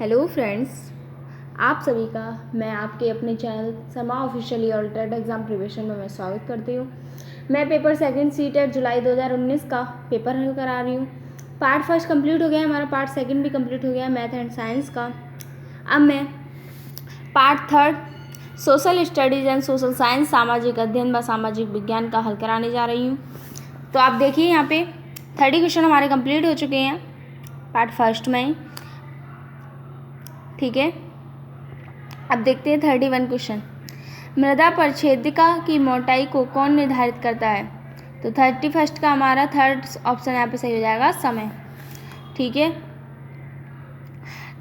Hello friends, आप सभी का मैं आपके अपने चैनल समा ऑफिशियल ऑल्टर्ड एग्ज़ाम प्रिपरेशन में स्वागत करती हूँ। मैं पेपर सेकंड सीटेट जुलाई 2019 का पेपर हल करा रही हूँ। पार्ट फर्स्ट कंप्लीट हो गया, हमारा पार्ट सेकंड भी कंप्लीट हो गया मैथ एंड साइंस का। अब मैं part third social studies and social science सामाजिक अध्ययन व सामाजिक विज्ञान का हल कराने जा रही हूँ। तो आप देखिए यहाँ पे 30 क्वेश्चन हमारे कंप्लीट हो चुके हैं पार्ट फर्स्ट में। ठीक है, अब देखते हैं 31 क्वेश्चन। मृदा परिच्छेदिका की मोटाई को कौन निर्धारित करता है? तो 31 का हमारा थर्ड ऑप्शन यहाँ पे सही हो जाएगा, समय। ठीक है,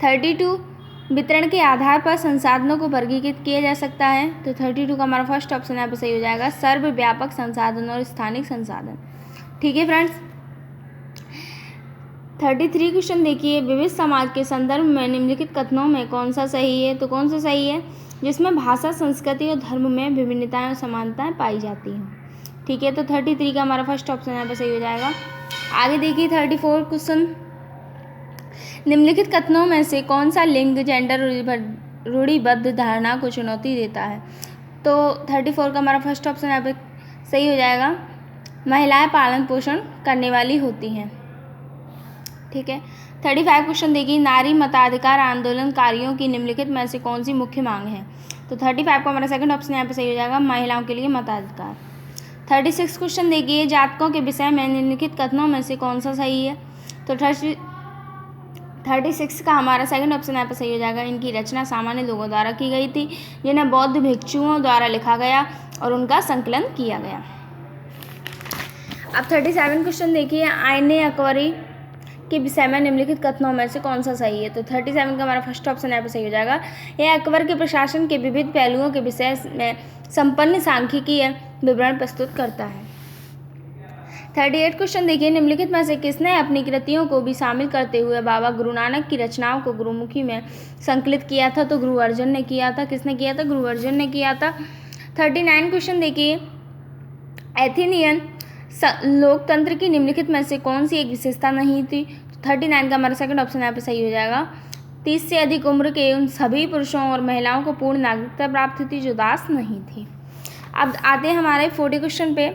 32 वितरण के आधार पर संसाधनों को वर्गीकृत किया जा सकता है। तो 32 का हमारा फर्स्ट ऑप्शन यहाँ पे सही हो जाएगा, सर्वव्यापक संसाधन और स्थानिक संसाधन। ठीक है फ्रेंड्स, 33 क्वेश्चन देखिए, विविध समाज के संदर्भ में निम्नलिखित कथनों में कौन सा सही है? तो कौन सा सही है? जिसमें भाषा, संस्कृति और धर्म में विभिन्नताएं और समानताएं पाई जाती हैं। ठीक है, तो 33 का हमारा फर्स्ट ऑप्शन यहाँ पे सही हो जाएगा। आगे देखिए 34 क्वेश्चन, निम्नलिखित कथनों में से कौन सा लिंग जेंडर रूढ़िबद्ध धारणा को चुनौती देता है? तो 34 का हमारा फर्स्ट ऑप्शन यहाँ पे सही हो जाएगा, महिलाएं पालन पोषण करने वाली होती हैं। ठीक है, 35 क्वेश्चन देखिए, नारी मताधिकार आंदोलनकारियों की निम्नलिखित में से कौन सी मुख्य मांग है? तो 35 का हमारा सेकंड ऑप्शन यहाँ पे सही हो जाएगा, महिलाओं के लिए मताधिकार। 36 क्वेश्चन देखिए, जातकों के विषय में निम्नलिखित कथनों में से कौन सा सही है? तो 36 का हमारा सेकंड ऑप्शन यहाँ पे सही हो जाएगा, इनकी रचना सामान्य लोगों द्वारा की गई थी, जिन्हें बौद्ध भिक्षुओं द्वारा लिखा गया और उनका संकलन किया गया। अब 37 क्वेश्चन देखिए, आईने अकबरी के विषय में निम्नलिखित कथनों में से कौन सा सही है? तो 37 का हमारा फर्स्ट ऑप्शन यहाँ पे सही हो जाएगा, यह अकबर के प्रशासन के विविध पहलुओं के विषय में संपन्न सांख्यिकीय विवरण प्रस्तुत करता है। 38 क्वेश्चन देखिए, निम्नलिखित में से किसने अपनी कृतियों को भी शामिल करते हुए बाबा गुरु नानक की रचनाओं को गुरुमुखी में संकलित किया था? तो गुरु अर्जुन ने किया था। किसने किया था? गुरु अर्जुन ने किया था। 39 क्वेश्चन देखिए, एथेनियन लोकतंत्र की निम्नलिखित में से कौन सी एक विशेषता नहीं थी? 39 का हमारा सेकंड ऑप्शन यहाँ पे सही हो जाएगा, 30 से अधिक उम्र के उन सभी पुरुषों और महिलाओं को पूर्ण नागरिकता प्राप्त थी जो दास नहीं थी। अब आते हैं हमारे 40 क्वेश्चन पे,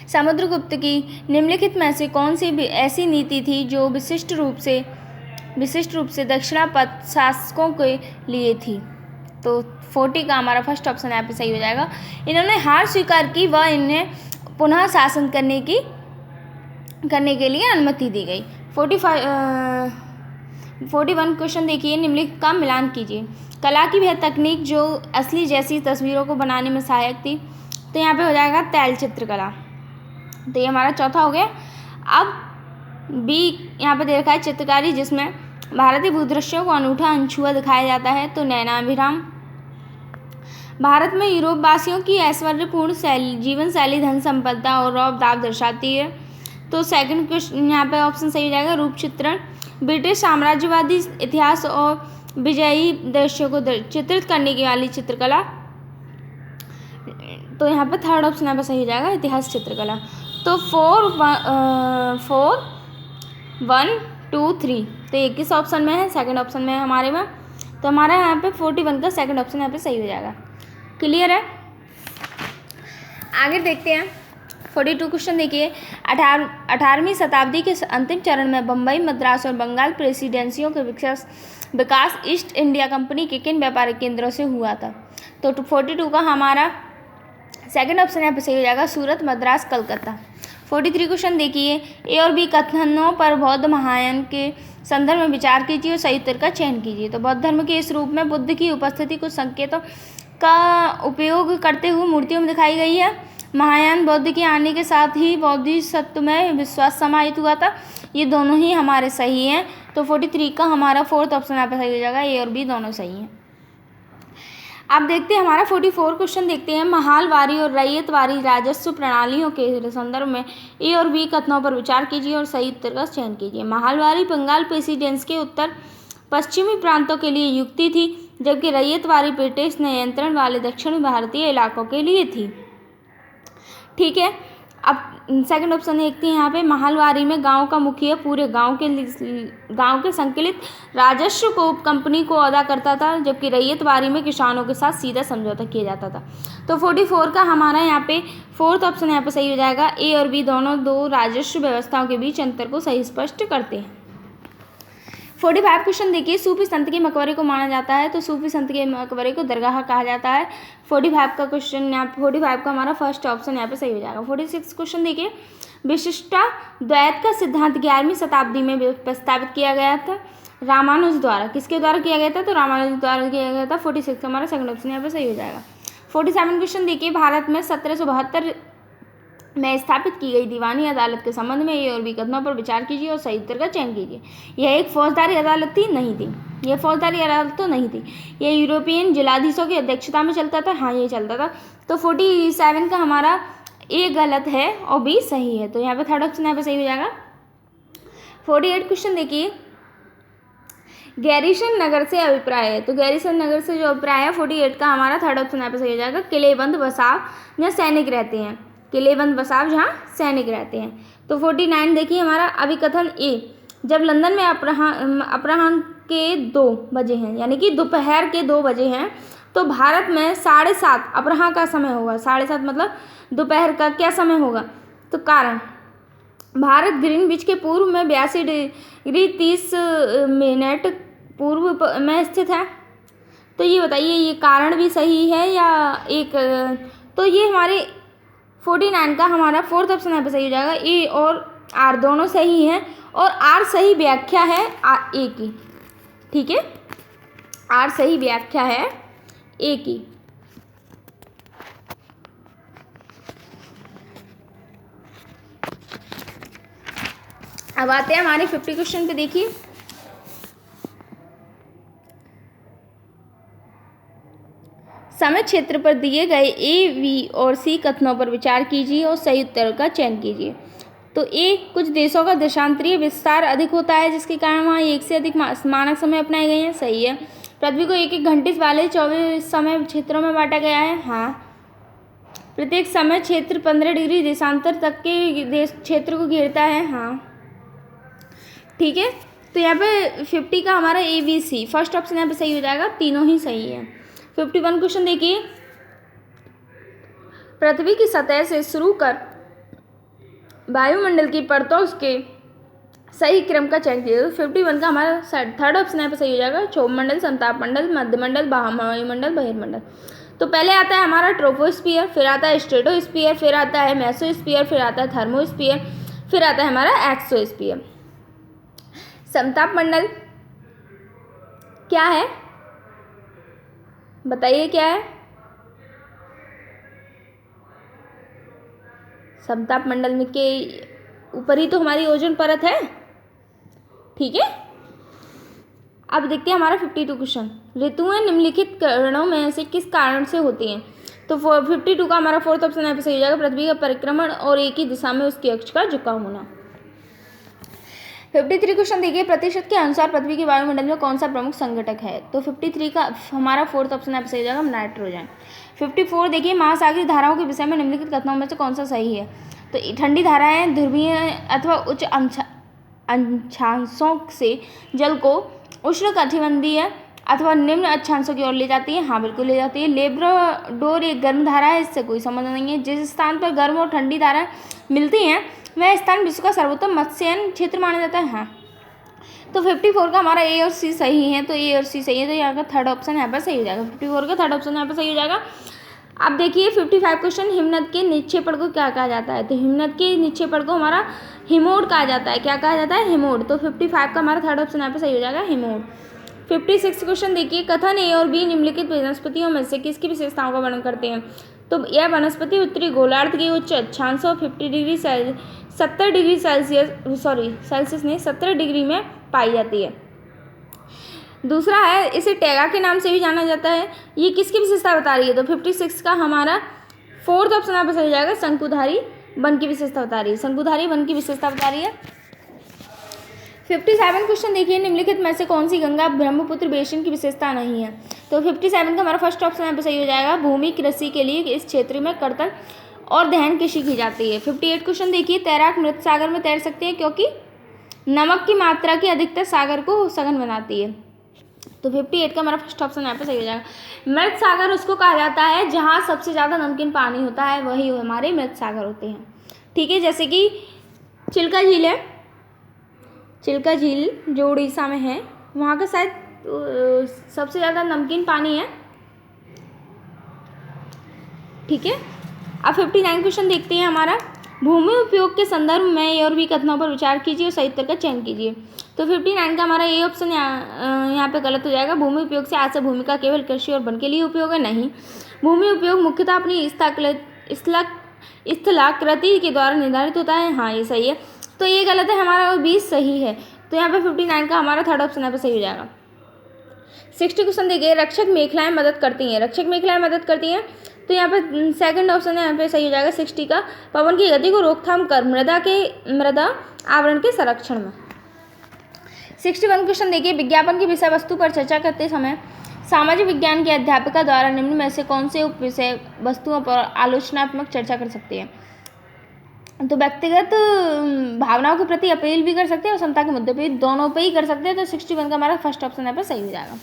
समुद्रगुप्त की निम्नलिखित में से कौन सी भी ऐसी नीति थी जो विशिष्ट रूप से दक्षिणापथ शासकों के लिए थी? तो 40 का हमारा फर्स्ट ऑप्शन यहाँ पे सही हो जाएगा, इन्होंने हार स्वीकार की व इन्हें पुनः शासन करने के लिए अनुमति दी गई। 41 क्वेश्चन देखिए, निम्नलिखित का मिलान कीजिए। कला की वह तकनीक जो असली जैसी तस्वीरों को बनाने में सहायक थी? तो यहाँ पे हो जाएगा तैल चित्रकला। तो ये हमारा चौथा हो गया। अब बी यहाँ पे दे रखा है, चित्रकारी जिसमें भारतीय भूदृश्यों को अनूठा अनछुआ दिखाया जाता है। तो नैनाभिराम। भारत में यूरोप वासियों की ऐश्वर्यपूर्ण जीवन शैली, धन संपदा और रौब दाब दर्शाती है। तो सेकंड क्वेश्चन यहाँ पे ऑप्शन सही हो जाएगा, रूप चित्रण। ब्रिटिश साम्राज्यवादी इतिहास और विजयी दृश्यों को चित्रित करने की वाली चित्रकला। तो यहाँ पे थर्ड ऑप्शन यहाँ पे सही हो जाएगा, इतिहास चित्रकला। तो 4 1 2 3 तो ये किस ऑप्शन में है? सेकंड ऑप्शन में है हमारे में। तो हमारा यहाँ पे 41 का सेकंड ऑप्शन यहाँ पे सही हो जाएगा। क्लियर है? आगे देखते हैं 42 क्वेश्चन देखिए, 18वीं शताब्दी के अंतिम चरण में बम्बई, मद्रास और बंगाल प्रेसिडेंसियों के विकास ईस्ट इंडिया कंपनी के किन व्यापारिक केंद्रों से हुआ था? तो 42 का हमारा सेकंड ऑप्शन यहाँ पे सही हो जाएगा, सूरत, मद्रास, कलकत्ता। 43 क्वेश्चन देखिए, ए और बी कथनों पर बौद्ध महायान के संदर्भ में विचार कीजिए और सही उत्तर का चयन कीजिए। तो बौद्ध धर्म के इस रूप में बुद्ध की उपस्थिति कुछ संकेतों का उपयोग करते हुए मूर्तियों में दिखाई गई है। महायान बौद्ध के आने के साथ ही बौद्धिसत्व में विश्वास समाहित हुआ था। ये दोनों ही हमारे सही हैं। तो 43 का हमारा फोर्थ ऑप्शन यहाँ पे सही हो जाएगा, ए और बी दोनों सही हैं। अब देखते हैं हमारा 44 क्वेश्चन देखते हैं, महालवारी और रैयतवारी राजस्व प्रणालियों के संदर्भ में ए और बी कथनों पर विचार कीजिए और सही उत्तर का चयन कीजिए। महालवारी बंगाल प्रेसिडेंस के उत्तर पश्चिमी प्रांतों के लिए युक्ति थी, जबकि रैयतवारी ब्रिटिश नियंत्रण वाले दक्षिण भारतीय इलाकों के लिए थी। ठीक है, अब सेकंड ऑप्शन देखते हैं यहाँ पे, महालवारी में गांव का मुखिया पूरे गांव के संकलित राजस्व को कंपनी को अदा करता था, जबकि रैयतवारी में किसानों के साथ सीधा समझौता किया जाता था। तो 44 का हमारा यहाँ पे फोर्थ ऑप्शन यहाँ पे सही हो जाएगा। ए और बी दोनों दो राजस्व व्यवस्थाओं के बीच अंतर को सही स्पष्ट करते हैं। 45 क्वेश्चन देखिए, सूफी संत के मकबरे को माना जाता है, तो सूफी संत के मकबरे को दरगाह कहा जाता है। 45 का क्वेश्चन यहाँ 45 का हमारा फर्स्ट ऑप्शन यहाँ पे सही हो जाएगा। 46 क्वेश्चन देखिए, विशिष्टाद्वैत का सिद्धांत 11वीं शताब्दी में प्रस्तावित किया गया था रामानुज द्वारा। किसके द्वारा किया गया था? तो रामानुज द्वारा किया गया था। 46 का हमारा सेकंड ऑप्शन यहाँ पे सही हो जाएगा। 47 क्वेश्चन देखिए, भारत में 1772 में स्थापित की गई दीवानी अदालत के संबंध में ए और बी कथनों पर विचार कीजिए और सही उत्तर का चयन कीजिए। यह एक फौजदारी अदालत थी? नहीं थी। यह फौजदारी अदालत तो नहीं थी, यह यूरोपियन जिलाधीशों की अध्यक्षता में चलता था। हाँ, ये चलता था। तो 47 का हमारा ए गलत है और बी सही है, तो यहाँ पे थर्ड ऑप्शन यहाँ पे सही हो जाएगा। 48 क्वेश्चन देखिए, गैरीसन नगर से अभिप्राय है, तो गैरीसन नगर से जो अभिप्राय है 48 का हमारा थर्ड ऑप्शन यहाँ पे सही हो जाएगा। किलेबंद बसाव जहाँ सैनिक रहते हैं, किलेबंद बसाव जहाँ सैनिक रहते हैं। तो 49 देखिए हमारा अभिकथन ए, जब लंदन में अपराह्न के 2 बजे हैं, यानी कि दोपहर के 2 बजे हैं, तो भारत में 7:30 अपराह्न का समय होगा। 7:30 मतलब दोपहर का क्या समय होगा? तो कारण, भारत ग्रीनविच के पूर्व में 82°30' पूर्व में स्थित है। तो ये बताइए, ये कारण भी सही है या एक? तो ये हमारे 49 का हमारा फोर्थ ऑप्शन यहाँ पे सही हो जाएगा। ए और आर दोनों सही हैं और आर सही व्याख्या है ए की। ठीक है, आर सही व्याख्या है ए की। अब आते हैं हमारे 50 क्वेश्चन पे। देखिए, समय क्षेत्र पर दिए गए ए, बी और सी कथनों पर विचार कीजिए और सही उत्तर का चयन कीजिए। तो ए, कुछ देशों का देशांतरीय विस्तार अधिक होता है, जिसके कारण वहाँ एक से अधिक मानक समय अपनाए गए हैं। सही है। पृथ्वी को 1-1 घंटे वाले 24 समय क्षेत्रों में बांटा गया है। हाँ। प्रत्येक समय क्षेत्र 15 डिग्री देशांतर तक के देश क्षेत्र को घेरता है। हाँ, ठीक है। तो यहाँ पे 50 का हमारा ए, बी, सी फर्स्ट ऑप्शन यहाँ पे सही हो जाएगा, तीनों ही सही है। 51 क्वेश्चन देखिए, पृथ्वी की सतह से शुरू कर वायुमंडल की परतों के सही क्रम का चयन कीजिए। 51 का हमारा थर्ड ऑप्शन यहाँ पे सही हो जाएगा, क्षोभमंडल, समतापमंडल, मध्यमंडल, वायुमंडल, बहिर्मंडल। तो पहले आता है हमारा ट्रोपोस्फियर, फिर आता है स्ट्रेटोस्फियर, फिर आता है मेसोस्फियर, फिर आता है थर्मोस्फियर, फिर आता है हमारा एक्सोस्फियर। समताप मंडल क्या है? बताइए क्या है? समताप मंडल में के ऊपर ही तो हमारी ओजोन परत है। ठीक है। अब देखते हैं हमारा 52 क्वेश्चन, ऋतुएं निम्नलिखित कारणों में से किस कारण से होती हैं? तो 52 का हमारा फोर्थ ऑप्शन यहाँ पे सही हो जाएगा, पृथ्वी का परिक्रमण और एक ही दिशा में उसकी अक्ष का झुकाव होना। 53 क्वेश्चन देखिए, प्रतिशत के अनुसार पृथ्वी के वायुमंडल में कौन सा प्रमुख संघटक है? तो 53 का हमारा फोर्थ ऑप्शन यहाँ पे सही हो जाएगा, नाइट्रोजन। 54 देखिए, महासागरीय धाराओं के विषय में निम्नलिखित कथनों में से कौन सा सही है? तो ठंडी धाराएं ध्रुवीय अथवा उच्च अक्षांशों से जल को उष्णकटिबंधीय अथवा निम्न अक्षांशों की ओर ले जाती है। हाँ, बिल्कुल ले जाती है। लेब्राडोर एक गर्म धारा है, इससे कोई संबंध नहीं है। जिस स्थान पर गर्म और ठंडी धाराएं मिलती हैं वह स्थान विश्व का सर्वोत्तम मत्स्यन क्षेत्र माना जाता है। हाँ, तो 54 का हमारा ए और सी सही है, तो ए और सी सही है, तो यहाँ का थर्ड ऑप्शन यहाँ पर सही हो जाएगा। 54 का थर्ड ऑप्शन यहाँ पर सही हो जाएगा। अब देखिए 55 क्वेश्चन, हिमनद के निक्षेपण को क्या कहा जाता है? तो हिमनद के निक्षेपण को हमारा हिमोड कहा जाता है। क्या कहा जाता है? हिमोड। तो 55 का हमारा थर्ड ऑप्शन यहाँ पे सही हो जाएगा, हिमोड। 56 क्वेश्चन देखिए, कथन ए और बी निम्नलिखित वनस्पतियों में से किसकी विशेषताओं का वर्णन करते हैं? तो यह वनस्पति उत्तरी गोलार्ध के उच्च अक्षांशों 70 डिग्री में पाई जाती है। दूसरा है, इसे टैगा के नाम से भी जाना जाता है। ये किसकी विशेषता बता रही है? तो 56 का हमारा फोर्थ ऑप्शन यहाँ पर सही जाएगा, शंकुधारी वन की विशेषता बता रही है। शंकुधारी वन की विशेषता बता रही है। 57 क्वेश्चन देखिए, निम्नलिखित में से कौन सी गंगा ब्रह्मपुत्र बेसिन की विशेषता नहीं है? तो 57 का हमारा फर्स्ट ऑप्शन यहाँ पर सही हो जाएगा, भूमि कृषि के लिए इस क्षेत्र में कर्तन और दहन कृषि की जाती है। 58 क्वेश्चन देखिए, तैराक मृत सागर में तैर सकते हैं क्योंकि नमक की मात्रा की अधिकता सागर को सघन बनाती है। तो 58 का हमारा फर्स्ट ऑप्शन यहाँ पे सही हो जाएगा। मृत सागर उसको कहा जाता है जहाँ सबसे ज़्यादा नमकीन पानी होता है, वही हमारे मृत सागर होते हैं। ठीक है, जैसे कि चिल्का झील है, चिल्का झील जो उड़ीसा में है, वहाँ का शायद सबसे ज़्यादा नमकीन पानी है। ठीक है, अब 59 क्वेश्चन देखते हैं हमारा। भूमि उपयोग के संदर्भ में ए और बी कथनों पर विचार कीजिए और सही उत्तर का चयन कीजिए। तो 59 का हमारा ए ऑप्शन यहाँ पे गलत हो जाएगा। भूमि उपयोग से आज से भूमि का केवल कृषि और वन के लिए उपयोग है, नहीं। भूमि उपयोग मुख्यतः अपनी स्थलाकृति के द्वारा निर्धारित होता है, हाँ ये सही है। तो ये गलत है हमारा और बी सही है। तो यहाँ पे 59 का हमारा थर्ड ऑप्शन यहाँ पे सही हो जाएगा। 60 क्वेश्चन देखिए, रक्षक मेखलाएं मदद करती हैं, रक्षक मेखलाएं मदद करती हैं। तो यहाँ पे सेकंड ऑप्शन है यहाँ पे सही हो जाएगा 60 का। पवन की गति को रोकथाम कर मृदा आवरण के संरक्षण में। 61 क्वेश्चन देखिए, विज्ञापन की विषय वस्तु पर चर्चा करते समय सामाजिक विज्ञान के अध्यापिका द्वारा निम्न में से कौन से उप विषय वस्तुओं पर आलोचनात्मक चर्चा कर सकती है। तो व्यक्तिगत भावनाओं के प्रति अपील भी कर सकते हैं और क्षमता के मुद्दे पे दोनों पे ही कर सकते हैं। तो 61 का हमारा फर्स्ट ऑप्शन यहाँ पर सही हो जाएगा।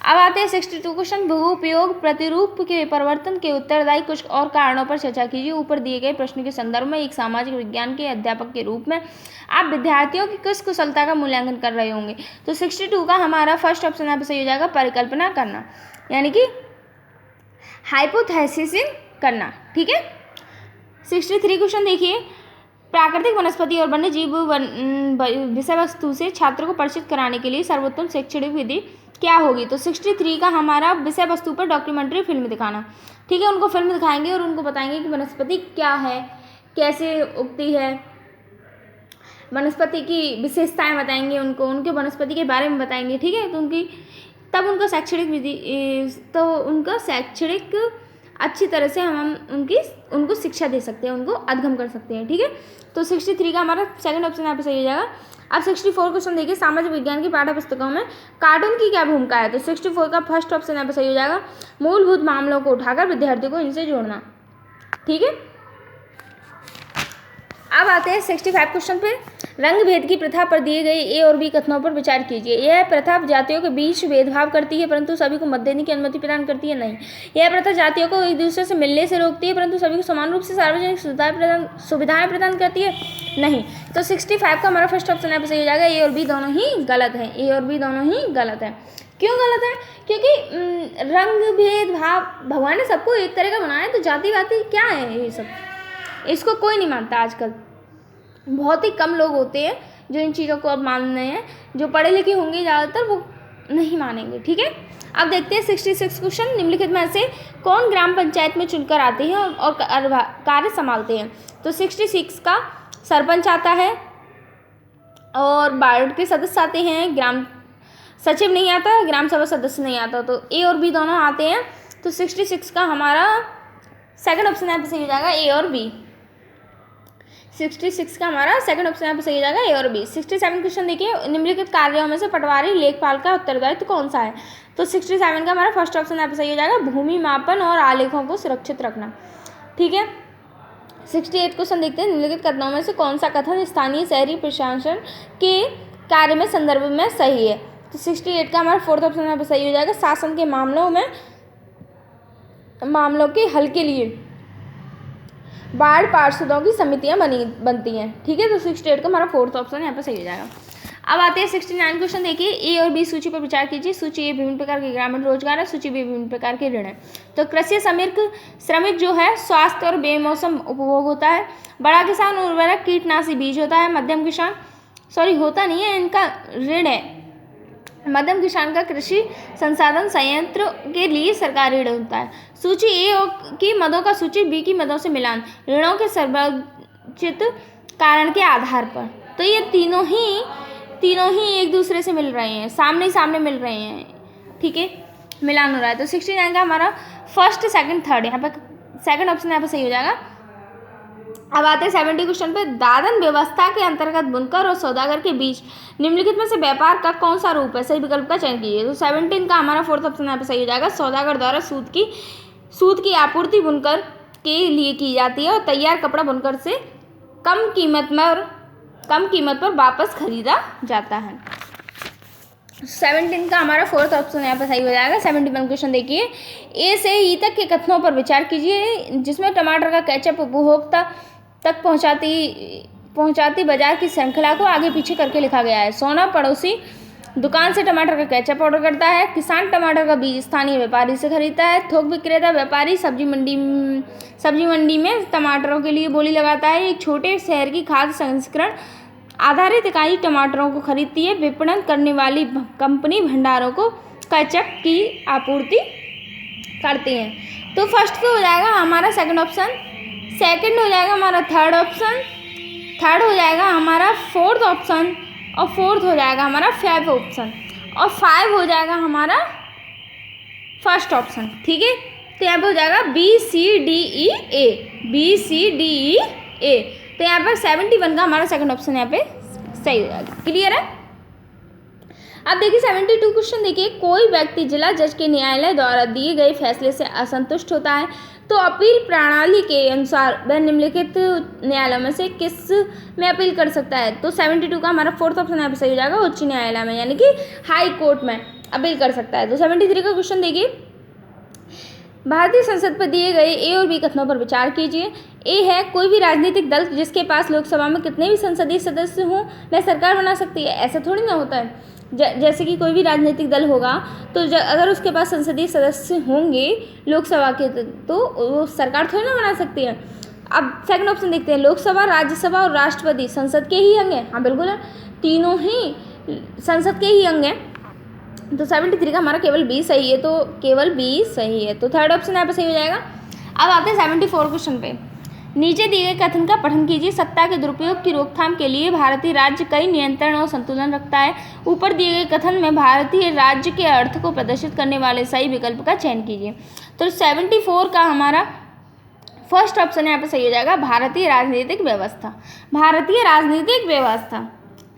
अब आते हैं 62 क्वेश्चन, भू उपयोग प्रतिरूप के परिवर्तन के उत्तरदायी कुछ और कारणों पर चर्चा कीजिए। ऊपर दिए गए प्रश्न के संदर्भ में एक सामाजिक विज्ञान के अध्यापक के रूप में आप विद्यार्थियों की किस कुशलता का मूल्यांकन कर रहे होंगे। तो 62 का हमारा फर्स्ट ऑप्शन यहाँ पर सही हो जाएगा, परिकल्पना करना, यानी कि हाइपोथेसिस करना। ठीक है, 63 क्वेश्चन देखिए, प्राकृतिक वनस्पति और वन्य जीव विषय वस्तु से छात्रों को परिचित कराने के लिए सर्वोत्तम शैक्षणिक विधि क्या होगी। तो 63 का हमारा विषय वस्तु पर डॉक्यूमेंट्री फिल्म दिखाना। ठीक है, उनको फिल्म दिखाएंगे और उनको बताएंगे कि वनस्पति क्या है, कैसे उगती है, वनस्पति की विशेषताएं बताएंगे उनको, उनके वनस्पति के बारे में बताएंगे। ठीक है, तो उनका शैक्षणिक विधि, तो उनका शैक्षणिक अच्छी तरह से हम उनको शिक्षा दे सकते हैं, उनको अध्ययन कर सकते हैं। ठीक है, तो 63 का हमारा सेकंड ऑप्शन यहाँ पे सही हो जाएगा। अब 64 क्वेश्चन देखिए, सामाजिक विज्ञान की पाठ्य पुस्तकों में कार्टून की क्या भूमिका है। तो 64 का फर्स्ट ऑप्शन यहाँ पे सही हो जाएगा, मूलभूत मामलों को उठाकर विद्यार्थियों को इनसे जोड़ना। ठीक है, अब आते हैं 65 क्वेश्चन पे, रंग भेद की प्रथा पर दिए गए ए और बी कथनों पर विचार कीजिए। यह प्रथा जातियों के बीच भेदभाव करती है परंतु सभी को मत देने की अनुमति प्रदान करती है, नहीं। यह प्रथा जातियों को एक दूसरे से मिलने से रोकती है परंतु सभी को समान रूप से सार्वजनिक सुविधाएं प्रदान करती है, नहीं। तो 65 का हमारा फर्स्ट ऑप्शन यहाँ पर सही हो जाएगा। ए और बी दोनों ही गलत है, ए और बी दोनों ही गलत है। क्यों गलत है? क्योंकि रंग भेदभाव भगवान ने सबको एक तरह का बनाया है, तो जाति वाति क्या है ये सब, इसको कोई नहीं मानता। आजकल बहुत ही कम लोग होते हैं जो इन चीज़ों को अब मान रहे हैं, जो पढ़े लिखे होंगे ज़्यादातर वो नहीं मानेंगे। ठीक है, अब देखते हैं 66 क्वेश्चन, निम्नलिखित में से कौन ग्राम पंचायत में चुनकर आते हैं और कार्य संभालते हैं। तो 66 का सरपंच आता है और वार्ड के सदस्य आते हैं, ग्राम सचिव नहीं आता, ग्राम सभा सदस्य नहीं आता। तो ए और बी दोनों आते हैं। तो 66 का हमारा सेकंड ऑप्शन यहाँ पे सही हो जाएगा, ए और बी। 66 का हमारा सेकंड ऑप्शन यहाँ पे सही हो जाएगा, ए और बी। 67 क्वेश्चन देखिए, निम्नलिखित कार्यों में से पटवारी लेखपाल का उत्तरदायित्व कौन सा है। तो 67 का हमारा फर्स्ट ऑप्शन यहाँ पे सही हो जाएगा, भूमि मापन और आलेखों को सुरक्षित रखना। ठीक है, 68 क्वेश्चन देखते हैं, निम्नलिखित कथनों में से कौन सा कथन स्थानीय शहरी प्रशासन के कार्य में संदर्भ में सही है। तो 68 का हमारा फोर्थ ऑप्शन यहाँ पे सही हो जाएगा, शासन के मामलों के हल के लिए वार्ड पार्षदों की समितियां बनती हैं। ठीक है, तो 68 का हमारा फोर्थ ऑप्शन यहाँ पे सही हो जाएगा। अब आते हैं 69 क्वेश्चन देखिए, ए और बी सूची पर विचार कीजिए। सूची ए विभिन्न प्रकार के ग्रामीण रोजगार है, सूची बी विभिन्न प्रकार के ऋण है। तो कृषि श्रमिक जो है स्वास्थ्य और बेमौसम उपभोग होता है। बड़ा किसान उर्वरक कीटनाशी बीज होता है। मध्यम किसान होता नहीं है, इनका ऋण है। मध्यम किसान का कृषि संसाधन संयंत्र के लिए सरकारी ऋण होता है। सूची ए की मदों का सूची बी की मदों से मिलान, ऋणों के सर्वोचित कारण के आधार पर। तो ये तीनों ही एक दूसरे से मिल रहे हैं, सामने सामने मिल रहे हैं। ठीक है, मिलान हो रहा है। तो 69 का हमारा फर्स्ट सेकंड थर्ड यहाँ पर सेकंड ऑप्शन यहाँ पर सही हो जाएगा। अब आते हैं 70 क्वेश्चन पे, दादन व्यवस्था के अंतर्गत बुनकर और सौदागर के बीच निम्नलिखित में से व्यापार का कौन सा रूप है, सही विकल्प का चयन कीजिए। तो 17 का हमारा फोर्थ ऑप्शन यहाँ पे सही हो जाएगा, सौदागर द्वारा सूत की आपूर्ति बुनकर के लिए की जाती है और तैयार कपड़ा बुनकर से कम कीमत पर वापस खरीदा जाता है। 17 का हमारा फोर्थ ऑप्शन यहाँ पर सही हो जाएगा। 71 क्वेश्चन देखिए, ए से ई तक के कथनों पर विचार कीजिए जिसमें टमाटर का केचप उपभोक्ता तक पहुंचाती बाजार की श्रृंखला को आगे पीछे करके लिखा गया है। सोना पड़ोसी दुकान से टमाटर का केचप ऑर्डर करता है। किसान टमाटर का बीज स्थानीय व्यापारी से खरीदता है। थोक विक्रेता व्यापारी सब्जी मंडी में टमाटरों के लिए बोली लगाता है। एक छोटे शहर की खाद्य संस्करण आधारित इकाई टमाटरों को खरीदती है। विपणन करने वाली कंपनी भंडारों को केचप की आपूर्ति करती है। तो फर्स्ट पे हो जाएगा हमारा सेकंड ऑप्शन, सेकंड हो जाएगा हमारा थर्ड ऑप्शन, थर्ड हो जाएगा हमारा फोर्थ ऑप्शन और फोर्थ हो जाएगा हमारा फाइव ऑप्शन और फाइव हो जाएगा हमारा फर्स्ट ऑप्शन। ठीक है, तो यहाँ पे हो जाएगा बी सी डी ई ए। तो यहाँ पर 71 का हमारा सेकंड ऑप्शन यहाँ पे सही हो जाएगा। क्लियर है। अब देखिए 72 क्वेश्चन देखिए, कोई व्यक्ति जिला जज के न्यायालय द्वारा दिए गए फैसले से असंतुष्ट होता है तो अपील प्रणाली के अनुसार वह निम्नलिखित न्यायालय में से किस में अपील कर सकता है। तो 72 का हमारा फोर्थ ऑप्शन यहाँ पे सही हो जाएगा, उच्च न्यायालय में यानी कि हाई कोर्ट में अपील कर सकता है। तो 73 का क्वेश्चन देखिए, भारतीय संसद पर दिए गए ए और बी कथनों पर विचार कीजिए। ए है, कोई भी राजनीतिक दल जिसके पास लोकसभा में कितने भी संसदीय सदस्य हों वह सरकार बना सकती है। ऐसा थोड़ी ना होता है। जैसे कि कोई भी राजनीतिक दल होगा तो अगर उसके पास संसदीय सदस्य होंगे लोकसभा के तो वो सरकार थोड़ी ना बना सकती है। अब सेकंड ऑप्शन देखते हैं, लोकसभा, राज्यसभा और राष्ट्रपति संसद के ही अंग हैं। हाँ बिल्कुल है, तीनों ही संसद के ही अंग हैं। तो 73 का हमारा केवल बी सही है, तो केवल बी सही है। तो थर्ड ऑप्शन यहाँ पे सही हो जाएगा। अब आते हैं 74 क्वेश्चन पे। नीचे दिए गए कथन का पठन कीजिए। सत्ता के दुरुपयोग की रोकथाम के लिए भारतीय राज्य कई नियंत्रण और संतुलन रखता है। ऊपर दिए गए कथन में भारतीय राज्य के अर्थ को प्रदर्शित करने वाले सही विकल्प का चयन कीजिए। तो 74 का हमारा फर्स्ट ऑप्शन यहाँ पे सही हो जाएगा, भारतीय राजनीतिक व्यवस्था। भारतीय राजनीतिक व्यवस्था।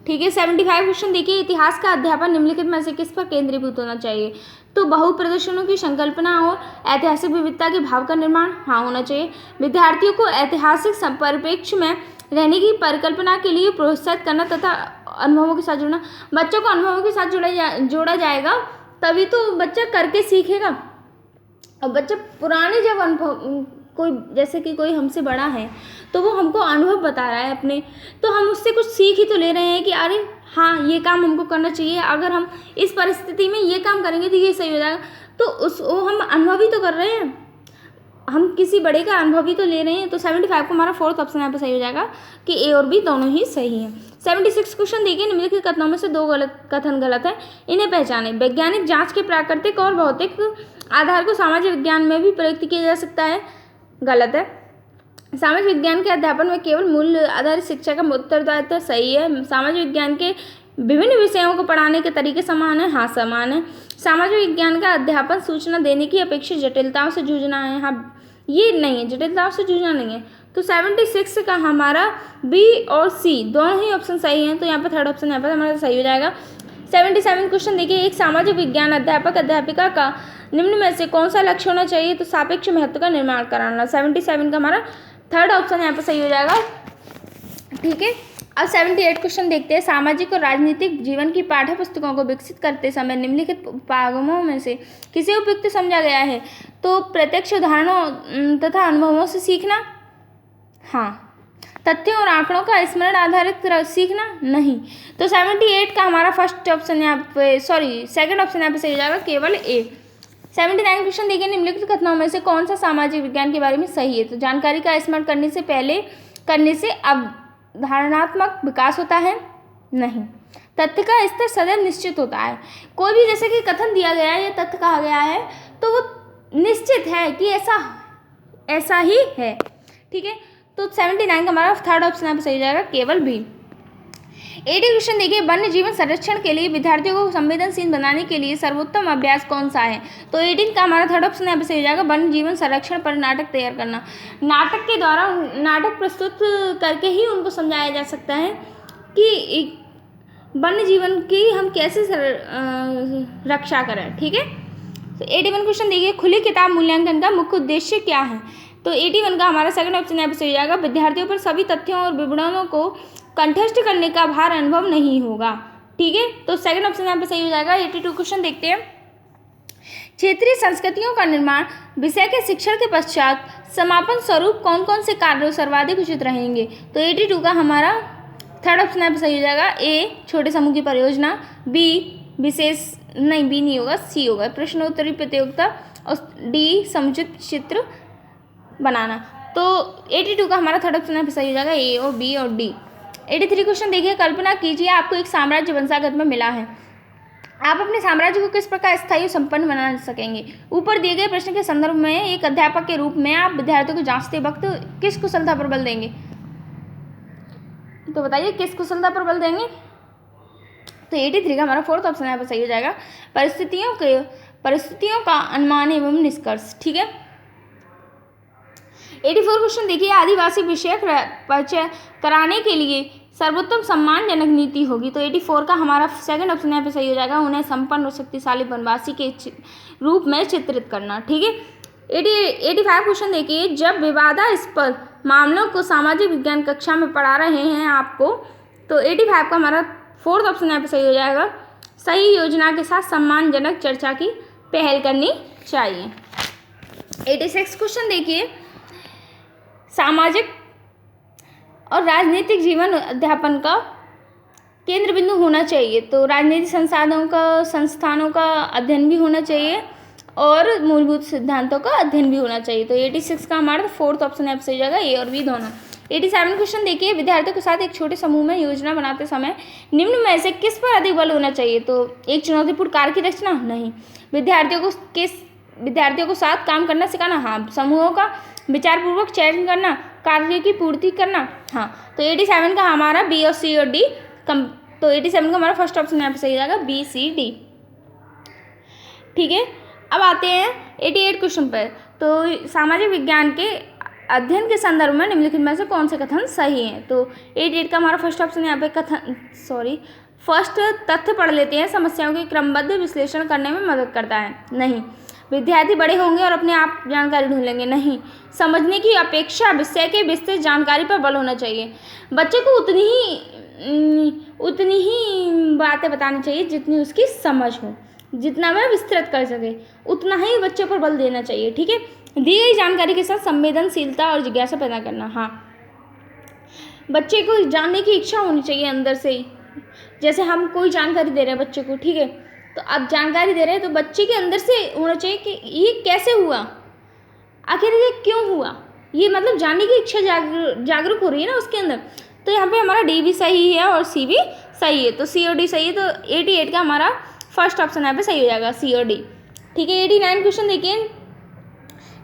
ठीक है। 75 क्वेश्चन देखिए, इतिहास का अध्यापन निम्नलिखित में से किस पर केंद्रीभूत होना चाहिए। तो बहु प्रदर्शनों की संकल्पना और ऐतिहासिक विविधता के भाव का निर्माण हाँ होना चाहिए। विद्यार्थियों को ऐतिहासिक परिप्रेक्ष्य में रहने की परिकल्पना के लिए प्रोत्साहित करना तथा अनुभवों के साथ जुड़ना। बच्चों को अनुभवों के साथ जोड़ा जाएगा तभी तो बच्चा करके सीखेगा। और बच्चा पुराने जब अनुभव कोई जैसे कि कोई हमसे बड़ा है तो वो हमको अनुभव बता रहा है अपने, तो हम उससे कुछ सीख ही तो ले रहे हैं कि अरे हाँ ये काम हमको करना चाहिए, अगर हम इस परिस्थिति में ये काम करेंगे तो ये सही हो जाएगा। तो वो हम अनुभव ही तो कर रहे हैं, हम किसी बड़े का अनुभव ही तो ले रहे हैं। तो 75 को हमारा फोर्थ ऑप्शन यहाँ पे सही हो जाएगा कि ए और बी दोनों ही सही हैं। 76 क्वेश्चन देखिए, निम्नलिखित कथनों में से दो कथन गलत है, इन्हें पहचानें। वैज्ञानिक जांच के प्राकृतिक और भौतिक आधार को सामाजिक विज्ञान में भी प्रयुक्त किया जा सकता है, गलत है। सामाजिक विज्ञान के अध्यापन में केवल मूल्य आधारित शिक्षा का उत्तरदायित्व सही है। सामाजिक विज्ञान के विभिन्न विषयों को पढ़ाने के तरीके समान है, हाँ समान है। सामाजिक विज्ञान का अध्यापन सूचना देने की अपेक्षा जटिलताओं से जूझना है, हाँ ये नहीं है, जटिलताओं से जूझना नहीं है। तो 76 का हमारा बी और सी दोनों ही ऑप्शन सही हैं, तो यहाँ पर थर्ड ऑप्शन यहाँ पर हमारा सही हो जाएगा। 77 क्वेश्चन देखिए, एक सामाजिक विज्ञान अध्यापक अध्यापिका का निम्न में से कौन सा लक्ष्य होना चाहिए। तो सापेक्ष महत्व का निर्माण कराना। 77 का हमारा थर्ड ऑप्शन यहाँ पर सही हो जाएगा। ठीक है। अब 78 क्वेश्चन देखते हैं। सामाजिक और राजनीतिक जीवन की पाठ्य पुस्तकों को विकसित करते समय निम्नलिखित उपागमों में से किसे उपयुक्त समझा गया है। तो प्रत्यक्ष उदाहरणों तथा अनुभवों से सीखना, हाँ। तथ्यों और आंकड़ों का स्मरण आधारित सीखना, नहीं। तो 78 का हमारा फर्स्ट ऑप्शन यहाँ पे सेकंड ऑप्शन यहाँ पे सही हो जाएगा, केवल ए। 79 क्वेश्चन देखिए, निम्नलिखित कथनों में से कौन सा सामाजिक विज्ञान के बारे में सही है। तो जानकारी का स्मरण करने से अवधारणात्मक विकास होता है, नहीं। तथ्य का स्तर सदैव निश्चित होता है। कोई भी जैसे कि कथन दिया गया है या तथ्य कहा गया है तो वो निश्चित है कि ऐसा ही है। ठीक है। तो 79 का हमारा थर्ड ऑप्शन यहाँ पे सही हो जाएगा, केवल बी। 80 क्वेश्चन देखिए, वन्य जीवन संरक्षण के लिए विद्यार्थियों को संवेदनशील बनाने के लिए सर्वोत्तम अभ्यास कौन सा है। तो 18 का हमारा थर्ड ऑप्शन यहाँ पे सही हो जाएगा, वन्य जीवन संरक्षण पर नाटक तैयार करना। नाटक के द्वारा नाटक प्रस्तुत करके ही उनको समझाया जा सकता है कि वन्य जीवन की हम कैसे रक्षा करें। ठीक है। तो 81 क्वेश्चन देखिए, खुली किताब मूल्यांकन का मुख्य उद्देश्य क्या है। तो 81 का हमारा सेकंड ऑप्शन यहाँ पे सही हो जाएगा, विद्यार्थियों पर सभी तथ्यों और विवरणों को कंठस्थ करने का भार अनुभव नहीं होगा। ठीक है, तो सेकंड ऑप्शन यहाँ पे सही हो जाएगा। 82 क्वेश्चन देखते हैं। क्षेत्रीय संस्कृतियों का निर्माण विषय के शिक्षण के पश्चात समापन स्वरूप कौन कौन से कार्य सर्वाधिक उचित रहेंगे? तो 82 का हमारा थर्ड ऑप्शन यहाँ पे सही हो जाएगा। ए छोटे समूह की परियोजना, बी विशेष नहीं, बी नहीं होगा, सी होगा प्रश्नोत्तरी प्रतियोगिता, और डी समुचित चित्र बनाना। तो 82 का हमारा थर्ड ऑप्शन यहाँ पे सही हो जाएगा, ए और बी और डी। 83 क्वेश्चन देखिए। कल्पना कीजिए आपको एक साम्राज्य वंशागत में मिला है, आप अपने साम्राज्य को किस प्रकार स्थायी और संपन्न बना सकेंगे? ऊपर दिए गए प्रश्न के संदर्भ में एक अध्यापक के रूप में आप विद्यार्थियों को जांचते वक्त किस कुशलता पर बल देंगे? तो बताइए किस कुशलता पर बल देंगे? तो 83 का हमारा फोर्थ ऑप्शन यहाँ पर सही हो जाएगा, परिस्थितियों का अनुमान एवं निष्कर्ष। ठीक है, 84 क्वेश्चन देखिए। आदिवासी विषयक परिचय कराने के लिए सर्वोत्तम सम्मानजनक नीति होगी। तो 84 का हमारा सेकंड ऑप्शन यहाँ पे सही हो जाएगा, उन्हें संपन्न और शक्तिशाली वनवासी के रूप में चित्रित करना। ठीक है, 85 क्वेश्चन देखिए। जब विवादास्पद मामलों को सामाजिक विज्ञान कक्षा में पढ़ा रहे हैं आपको, तो 85 का हमारा फोर्थ ऑप्शन यहाँ पे सही हो जाएगा, सही योजना के साथ सम्मानजनक चर्चा की पहल करनी चाहिए। 86 क्वेश्चन देखिए। सामाजिक और राजनीतिक जीवन अध्यापन का केंद्र बिंदु होना चाहिए। तो राजनीतिक संस्थानों का अध्ययन भी होना चाहिए और मूलभूत सिद्धांतों का अध्ययन भी होना चाहिए। तो 86 का हमारा फोर्थ ऑप्शन यहाँ पे सही जाएगा, ए और बी दोनों। 87 क्वेश्चन देखिए। विद्यार्थियों के साथ एक छोटे समूह में योजना बनाते समय निम्न में से किस पर अधिक बल होना चाहिए? तो एक चुनौतीपूर्ण कार्य की रचना, नहीं। विद्यार्थियों को साथ काम करना सिखाना, हाँ। समूहों का विचारपूर्वक चयन करना, कार्य की पूर्ति करना, हाँ। तो 87 का हमारा बी और सी और डी तो 87 का हमारा फर्स्ट ऑप्शन यहाँ पे सही जाएगा, बी सी डी। ठीक है, अब आते हैं 88 क्वेश्चन पर। तो सामाजिक विज्ञान के अध्ययन के संदर्भ में निम्नलिखित में से कौन से कथन सही हैं? तो 88 का हमारा फर्स्ट ऑप्शन यहाँ पे फर्स्ट तथ्य पढ़ लेते हैं। समस्याओं के क्रमबद्ध विश्लेषण करने में मदद करता है, नहीं। विद्यार्थी बड़े होंगे और अपने आप जानकारी ढूंढ लेंगे, नहीं। समझने की अपेक्षा विषय के विस्तृत जानकारी पर बल होना चाहिए। बच्चे को उतनी ही बातें बतानी चाहिए जितनी उसकी समझ हो, जितना वह विस्तृत कर सके उतना ही बच्चे पर बल देना चाहिए। ठीक है, दी गई जानकारी के साथ संवेदनशीलता और जिज्ञासा पैदा करना, हाँ। बच्चे को जानने की इच्छा होनी चाहिए अंदर से ही। जैसे हम कोई जानकारी दे रहे हैं बच्चे को, ठीक है, तो आप जानकारी दे रहे हैं तो बच्चे के अंदर से होना चाहिए कि ये कैसे हुआ, आखिर ये क्यों हुआ, ये मतलब जानने की इच्छा जागरूक हो रही है ना उसके अंदर। तो यहाँ पे हमारा डी भी सही है और सी भी सही है, तो सी और डी सही है। तो 88 का हमारा फर्स्ट ऑप्शन यहाँ पे सही हो जाएगा, सी और डी। ठीक है, 89 क्वेश्चन देखिए।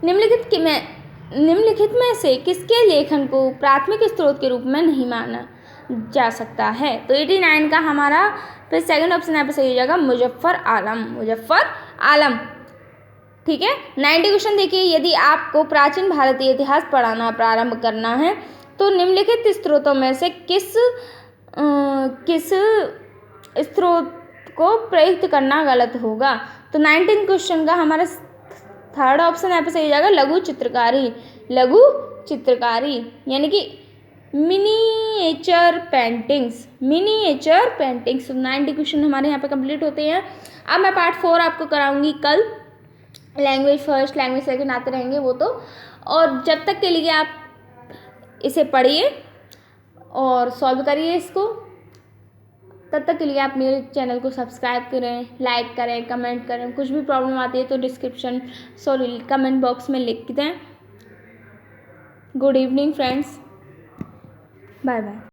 निम्नलिखित में से किसके लेखन को प्राथमिक स्रोत के रूप में नहीं माना जा सकता है? तो 89 का हमारा फिर सेकंड ऑप्शन यहाँ पे सही हो जाएगा, मुजफ्फर आलम। ठीक है, 90 क्वेश्चन देखिए। यदि आपको प्राचीन भारतीय इतिहास पढ़ाना प्रारंभ करना है तो निम्नलिखित स्रोतों में से किस स्रोत को प्रयुक्त करना गलत होगा? तो 19 क्वेश्चन का हमारा थर्ड ऑप्शन यहाँ पे सही हो जाएगा, लघु चित्रकारी यानी कि मिनिएचर पेंटिंग्स। तो 90 क्वेश्चन हमारे यहाँ पे कंप्लीट होते हैं। अब मैं पार्ट 4 आपको कराऊंगी कल। लैंग्वेज फर्स्ट, लैंग्वेज सेकंड आते रहेंगे वो तो। और जब तक के लिए आप इसे पढ़िए और सॉल्व करिए इसको, तब तक के लिए आप मेरे चैनल को सब्सक्राइब करें, लाइक करें, कमेंट करें। कुछ भी प्रॉब्लम आती है तो कमेंट बॉक्स में लिख दें। Good evening friends, bye bye.